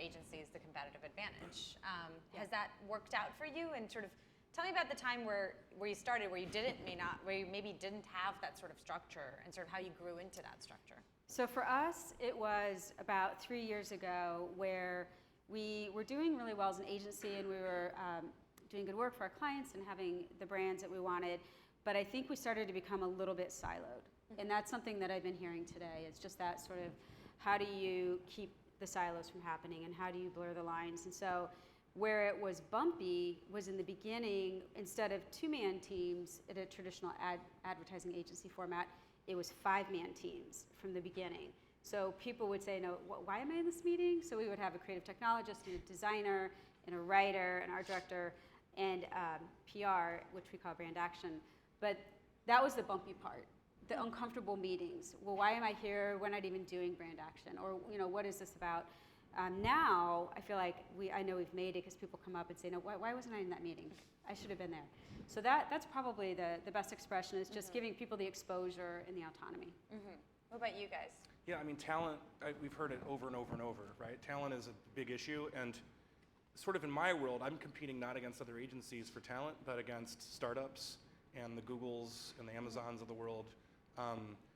agencies the competitive advantage. Has that worked out for you? And sort of tell me about the time where you started, where you maybe didn't have that sort of structure, and sort of how you grew into that structure. So for us, it was about 3 years ago where we were doing really well as an agency, and we were doing good work for our clients and having the brands that we wanted. But I think we started to become a little bit siloed. And that's something that I've been hearing today. It's just that sort of, how do you keep the silos from happening, and how do you blur the lines? And so where it was bumpy was in the beginning, instead of 2-man teams at a traditional advertising agency format, it was 5-man teams from the beginning. So people would say, no, why am I in this meeting? So we would have a creative technologist and a designer and a writer, an art director, and PR, which we call brand action. But that was the bumpy part, the uncomfortable meetings. Well, why am I here? We're not even doing brand action. Or, what is this about? Now, I feel like I know we've made it because people come up and say, no, why wasn't I in that meeting? I should have been there. So that's probably the best expression, is just giving people the exposure and the autonomy. What about you guys? Yeah, I mean, talent, we've heard it over and over and over, right? Talent is a big issue, and sort of in my world, I'm competing not against other agencies for talent, but against startups and the Googles and the Amazons of the world,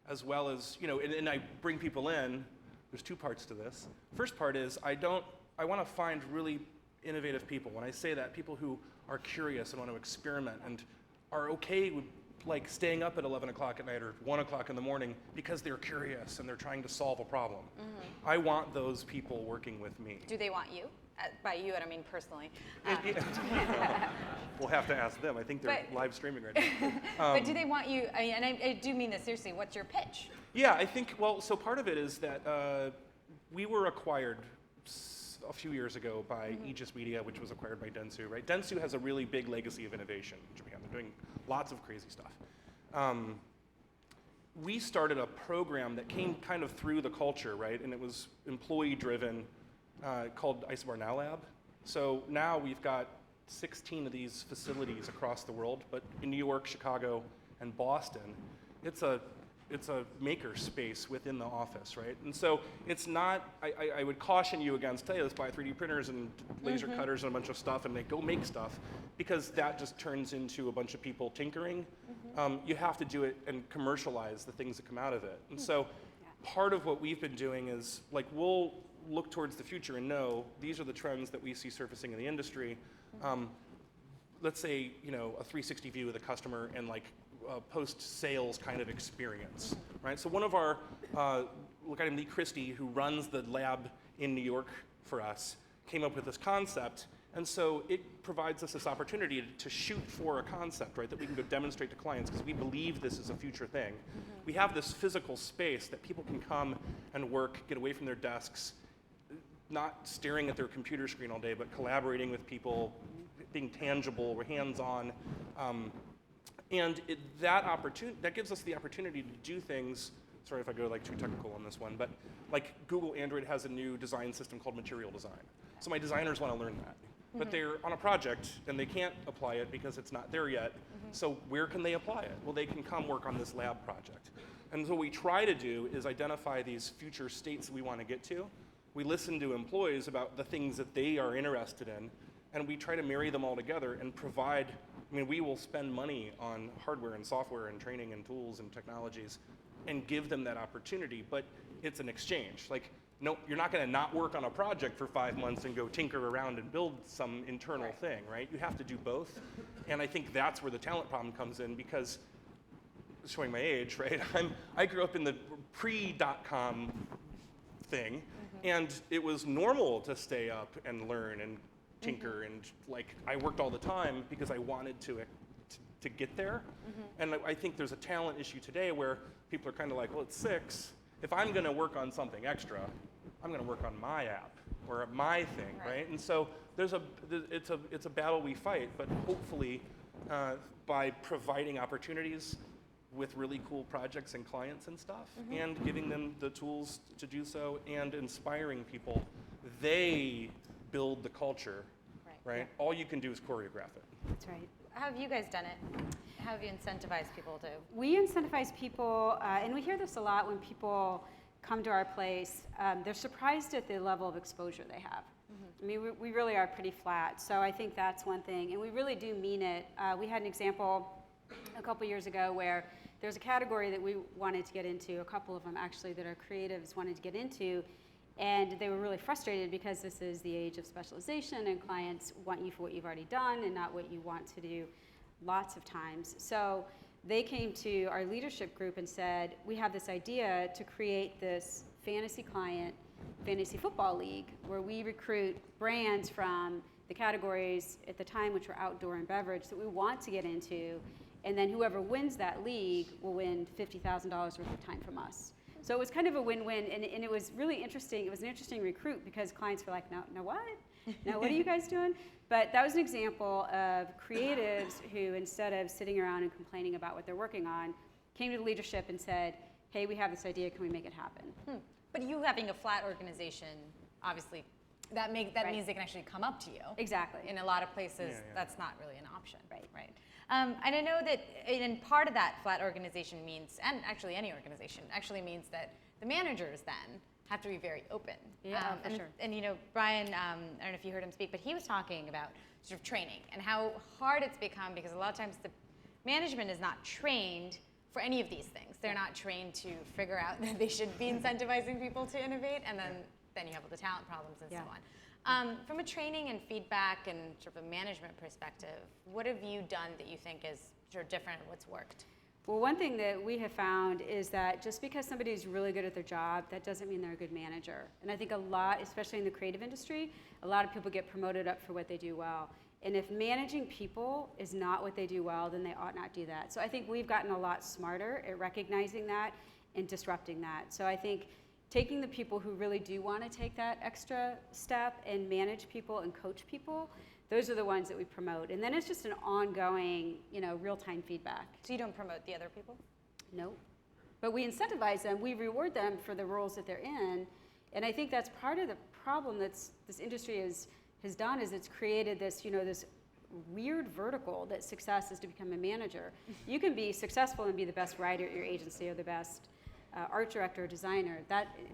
as well as, and I bring people in. There's 2 parts to this. First part is I want to find really innovative people. When I say that, people who are curious and want to experiment and are okay with like staying up at 11 o'clock at night or 1 o'clock in the morning because they're curious and they're trying to solve a problem. I want those people working with me. Do they want you? By you, I don't mean personally. We'll have to ask them. I think they're live streaming right now. But do they want you? I mean, and I do mean this seriously. What's your pitch? Yeah, I think, so part of it is that we were acquired a few years ago by Aegis Media, which was acquired by Dentsu, right? Dentsu has a really big legacy of innovation in Japan. They're doing lots of crazy stuff. We started a program that came kind of through the culture, right? And it was employee-driven, called Isobar Now Lab. So now we've got 16 of these facilities across the world, but in New York, Chicago, and Boston, it's a maker space within the office, right? And so it's not, I would caution you against, hey, let's buy 3D printers and laser cutters and a bunch of stuff and go make stuff, because that just turns into a bunch of people tinkering. You have to do it and commercialize the things that come out of it. And so part of what we've been doing is, like, we'll look towards the future and know these are the trends that we see surfacing in the industry. Let's say, a 360 view of the customer and like post-sales kind of experience, right? So one of our, look at Lee Christie, who runs the lab in New York for us, came up with this concept. And so it provides us this opportunity to shoot for a concept, right, that we can go demonstrate to clients, because we believe this is a future thing. We have this physical space that people can come and work, get away from their desks, not staring at their computer screen all day, but collaborating with people, being tangible, we're hands-on. And that gives us the opportunity to do things. Sorry if I go like too technical on this one, but like Google Android has a new design system called Material Design. So my designers want to learn that. But they're on a project and they can't apply it because it's not there yet. So where can they apply it? Well, they can come work on this lab project. And so what we try to do is identify these future states that we want to get to. We listen to employees about the things that they are interested in, and we try to marry them all together and provide. We will spend money on hardware and software and training and tools and technologies and give them that opportunity, but it's an exchange. Like, no, you're not going to not work on a project for 5 months and go tinker around and build some internal thing, right? You have to do both. And I think that's where the talent problem comes in, because, showing my age, right? I grew up in the pre-.com thing, and it was normal to stay up and learn and tinker, and like I worked all the time because I wanted to get there. And I think there's a talent issue today where people are kind of like, well, it's 6. If I'm going to work on something extra, I'm going to work on my app or my thing, right? And so it's a battle we fight, but hopefully by providing opportunities with really cool projects and clients and stuff, and giving them the tools to do so, and inspiring people, they build the culture, right? All you can do is choreograph it. That's right. How have you guys done it? How have you incentivized people to? We incentivize people, and we hear this a lot when people come to our place, they're surprised at the level of exposure they have. I mean, we really are pretty flat. So I think that's one thing. And we really do mean it. We had an example a couple years ago where there's a category that we wanted to get into, a couple of them actually, that our creatives wanted to get into. And they were really frustrated because this is the age of specialization and clients want you for what you've already done and not what you want to do lots of times. So they came to our leadership group and said, we have this idea to create this fantasy client fantasy football league where we recruit brands from the categories at the time, which were outdoor and beverage, that we want to get into, and then whoever wins that league will win $50,000 worth of time from us. So it was kind of a win-win, and it was really interesting. It was an interesting recruit because clients were like, no what? Now what are you guys doing? But that was an example of creatives who, instead of sitting around and complaining about what they're working on, came to the leadership and said, hey, we have this idea, can we make it happen? But you having a flat organization, obviously, that means they can actually come up to you. Exactly. In a lot of places, that's not really an option. Right. And I know that and part of that flat organization means, and actually any organization, actually means that the managers then have to be very open. Yeah, for sure. And you know, Brian, I don't know if you heard him speak, but he was talking about sort of training and how hard it's become because a lot of times the management is not trained for any of these things. They're not trained to figure out that they should be incentivizing people to innovate, and then you have all the talent problems and so on. From a training and feedback and sort of a management perspective, what have you done that you think is sort of different and what's worked? Well, one thing that we have found is that just because somebody is really good at their job, that doesn't mean they're a good manager. And I think a lot, especially in the creative industry, a lot of people get promoted up for what they do well. And if managing people is not what they do well, then they ought not do that. So I think we've gotten a lot smarter at recognizing that and disrupting that. So I think taking the people who really do want to take that extra step and manage people and coach people, those are the ones that we promote. And then it's just an ongoing, real-time feedback. So you don't promote the other people? Nope. But we incentivize them. We reward them for the roles that they're in. And I think that's part of the problem that this industry has done is it's created this, this weird vertical that success is to become a manager. You can be successful and be the best writer at your agency or the best art director or designer.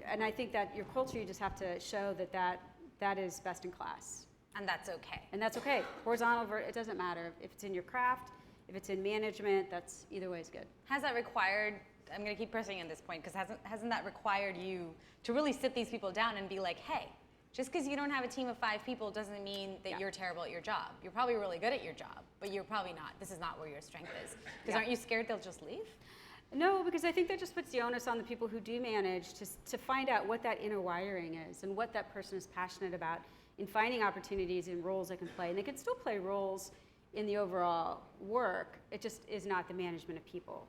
And I think that your culture, you just have to show that is best in class. And that's okay. And that's okay. Horizontal, it doesn't matter. If it's in your craft, if it's in management, that's either way is good. Has that required, I'm going to keep pressing on this point, because hasn't that required you to really sit these people down and be like, hey, just because you don't have a team of 5 people doesn't mean that you're terrible at your job. You're probably really good at your job, but you're probably not. This is not where your strength is. Because aren't you scared they'll just leave? No, because I think that just puts the onus on the people who do manage to find out what that inner wiring is and what that person is passionate about in finding opportunities in roles they can play. And they can still play roles in the overall work. It just is not the management of people.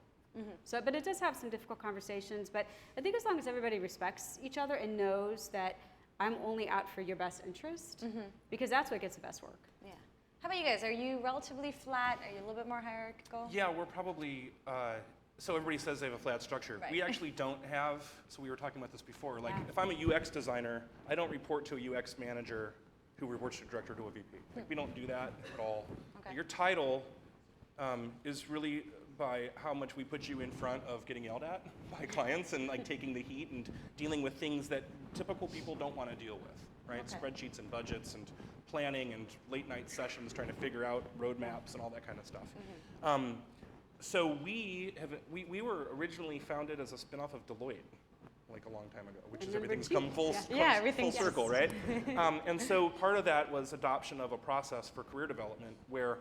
So, but it does have some difficult conversations. But I think as long as everybody respects each other and knows that I'm only out for your best interest, because that's what gets the best work. Yeah. How about you guys? Are you relatively flat? Are you a little bit more hierarchical? Yeah, we're probably, so everybody says they have a flat structure. Right. We actually don't have, so we were talking about this before, like if I'm a UX designer, I don't report to a UX manager who reports to a director to a VP. Like we don't do that at all. Okay. Your title is really by how much we put you in front of getting yelled at by clients and like taking the heat and dealing with things that typical people don't want to deal with, right? Okay. Spreadsheets and budgets and planning and late night sessions trying to figure out roadmaps and all that kind of stuff. So we were originally founded as a spinoff of Deloitte, like a long time ago, which is everything's come full circle, right? And so part of that was adoption of a process for career development where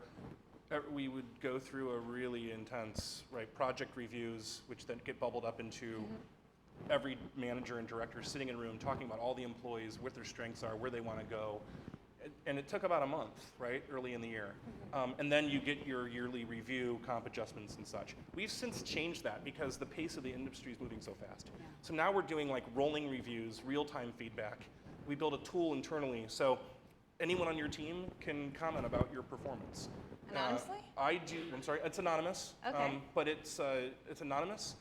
we would go through a really intense, project reviews, which then get bubbled up into every manager and director sitting in a room talking about all the employees, what their strengths are, where they want to go. And it took about a month, early in the year. And then you get your yearly review, comp adjustments and such. We've since changed that because the pace of the industry is moving so fast. Yeah. So now we're doing rolling reviews, real-time feedback. We build a tool internally so anyone on your team can comment about your performance. Anonymously? I do, I'm sorry, it's anonymous. Okay. But it's anonymous.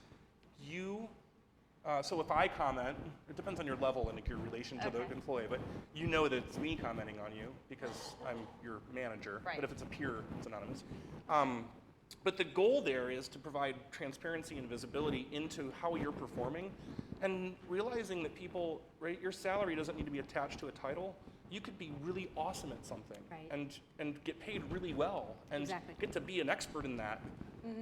So if I comment, it depends on your level and your relation to the employee, but you know that it's me commenting on you because I'm your manager. Right. But if it's a peer, it's anonymous. But the goal there is to provide transparency and visibility into how you're performing And realizing that people, right, your salary doesn't need to be attached to a title. You could be really awesome at something Right. and get paid really well and Exactly. get to be an expert in that.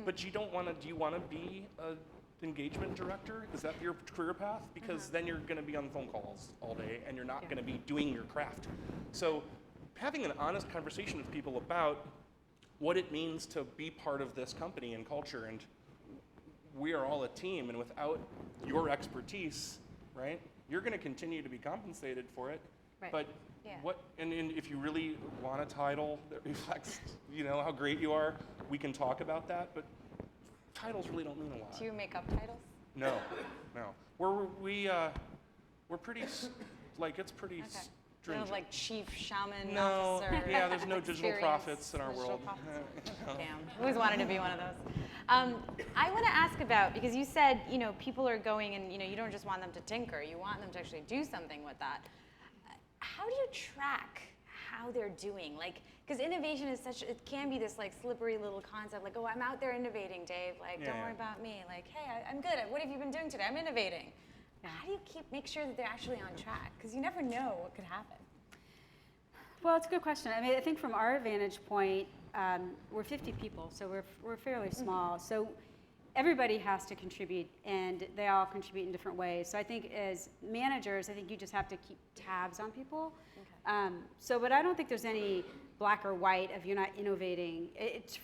But you don't want to, do you want to be an engagement director? Is that your career path? Because then you're going to be on phone calls all day and you're not Yeah. going to be doing your craft. So having an honest conversation with people about what it means to be part of this company and culture, and we are all a team, and without your expertise, right, you're going to continue to be compensated for it. Right. But Yeah. and if you really want a title that reflects, how great you are, we can talk about that. But titles really don't mean a lot. Do you make up titles? No. We're pretty it's pretty Okay. stringent. No, like chief shaman No, officer. yeah, there's no digital experience, prophets in our digital world. prophets. No. Damn, always wanted to be one of those. I want to ask about, because you said, people are going and, you don't just want them to tinker, you want them to actually do something with that. How do you track how they're doing? Like, because innovation is it can be this slippery little concept, like, oh, I'm out there innovating, Dave, don't worry about me. Like, hey, I'm good. What have you been doing today? I'm innovating. Yeah. How do you make sure that they're actually on track? Because you never know what could happen. Well, it's a good question. I mean, I think from our vantage point, we're 50 people, so we're fairly small. So everybody has to contribute, and they all contribute in different ways. So I think as managers, I think you just have to keep tabs on people. Okay. But I don't think there's any black or white of you're not innovating.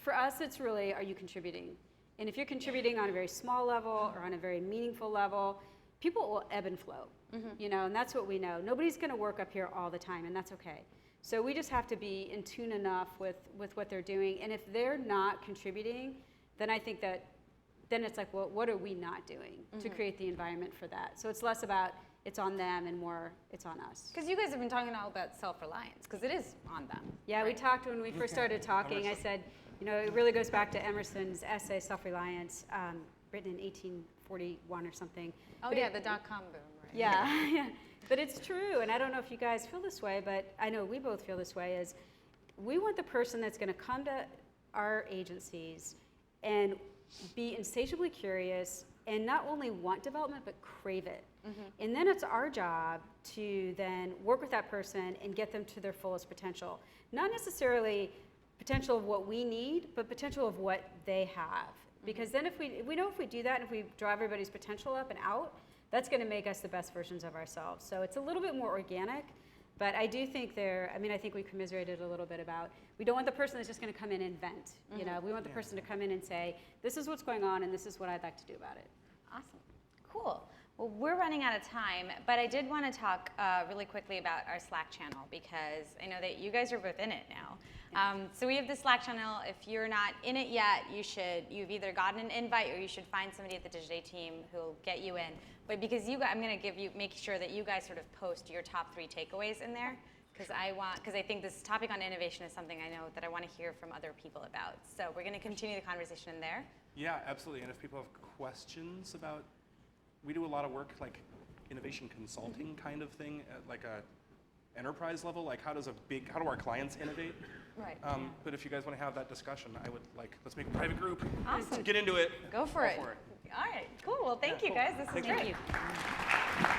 For us, it's really, are you contributing? And if you're contributing on a very small level or on a very meaningful level, people will ebb and flow, and that's what we know. Nobody's going to work up here all the time, and that's okay. So we just have to be in tune enough with what they're doing. And if they're not contributing, then I think that then it's like, well, what are we not doing to create the environment for that? So it's less about it's on them and more it's on us. Because you guys have been talking all about self-reliance, because it is on them. Yeah, we talked when we first started talking. I said, it really goes back to Emerson's essay, Self-Reliance, written in 1841 or something. Oh, But yeah, the dot-com boom, right? Yeah, but it's true, and I don't know if you guys feel this way, but I know we both feel this way, is we want the person that's going to come to our agencies and be insatiably curious and not only want development, but crave it. And then it's our job to then work with that person and get them to their fullest potential. Not necessarily potential of what we need, but potential of what they have. Because then if we know if we do that, and if we draw everybody's potential up and out, that's going to make us the best versions of ourselves. So it's a little bit more organic, but I do think I think we commiserated a little bit about, we don't want the person that's just going to come in and vent. We want the person to come in and say, this is what's going on and this is what I'd like to do about it. Awesome. Cool. Well, we're running out of time, but I did want to talk really quickly about our Slack channel, because I know that you guys are both in it now. So we have the Slack channel. If you're not in it yet, you've either gotten an invite or you should find somebody at the Digiday team who'll get you in. But because I'm going to make sure that you guys sort of post your top 3 takeaways in there, because I think this topic on innovation is something I know that I want to hear from other people about. So we're going to continue the conversation in there. Yeah, absolutely. And if people have questions about, we do a lot of work like innovation consulting kind of thing at like a enterprise level. Like how do our clients innovate? Right. But if you guys want to have that discussion, I would let's make a private group. Awesome. Get into it. Go for it. All right, cool. Well, thank you guys. This is great. Thank you.